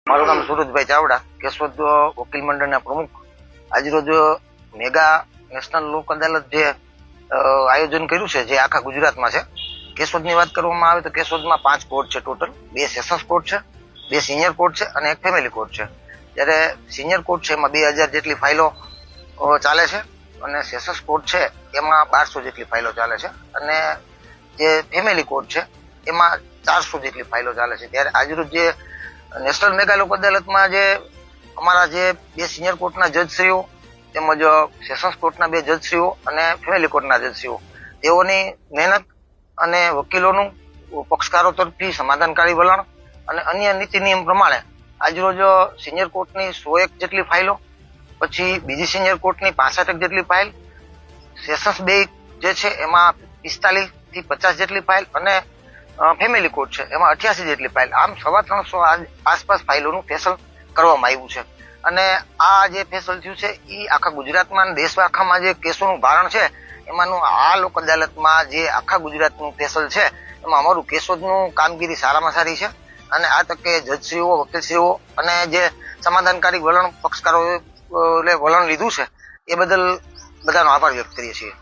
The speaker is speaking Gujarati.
મારું નામ સુરજભાઈ ચાવડા, કેશોદ વકીલ મંડળના પ્રમુખ. આજરોજ મેગા નેશનલ લોક અદાલત જે આયોજન કર્યું છે, જે આખા ગુજરાતમાં છે. કેશોદની વાત કરવામાં આવે તો કેશોદમાં 5 કોર્ટ છે ટોટલ. 2 સેશન્સ કોર્ટ છે, 2 સિનિયર કોર્ટ છે અને 1 ફેમિલી કોર્ટ છે. જ્યારે સિનિયર કોર્ટ છે એમાં 2000 જેટલી ફાઇલો ચાલે છે અને સેશન્સ કોર્ટ છે એમાં 1200 જેટલી ફાઇલો ચાલે છે અને જે ફેમિલી કોર્ટ છે એમાં 400 જેટલી ફાઇલો ચાલે છે. ત્યારે આજરોજ જે નેશનલ મેગા લોક અદાલતમાં જે અમારા જે 2 સિનિયર કોર્ટના જજશ્રીઓ તેમજ સેશન્સ કોર્ટના 2 જજશ્રીઓ અને ફેમિલી કોર્ટના જજશ્રીઓ, તેઓની મહેનત અને વકીલોનું પક્ષકારો તરફથી સમાધાનકારી વલણ અને અન્ય નીતિ નિયમ પ્રમાણે આજરોજ સિનિયર કોર્ટની 101 જેટલી ફાઇલો, પછી બીજી સિનિયર કોર્ટની 65 જેટલી ફાઇલ, સેશન્સ 2 જે છે એમાં 45 થી 50 જેટલી ફાઇલ અને ફેમિલી કોર્ટ છે એમાં 88 જેટલી ફાઇલ, આમ 350 આસપાસ ફાઇલોનું ફેસલ કરવામાં આવ્યું છે. અને આ જે ફેસલ થયું છે એ આખા ગુજરાતમાં દેશ આખામાં જે કેસોનું ભારણ છે એમાંનું આ લોક અદાલતમાં જે આખા ગુજરાતનું ફેસલ છે એમાં અમારું કેશોદનું કામગીરી સારામાં સારી છે. અને આ તકે જજશ્રીઓ, વકીલશ્રીઓ અને જે સમાધાનકારી વલણ પક્ષકારોએ વલણ લીધું છે એ બદલ બધાનો આભાર વ્યક્ત કરીએ છીએ.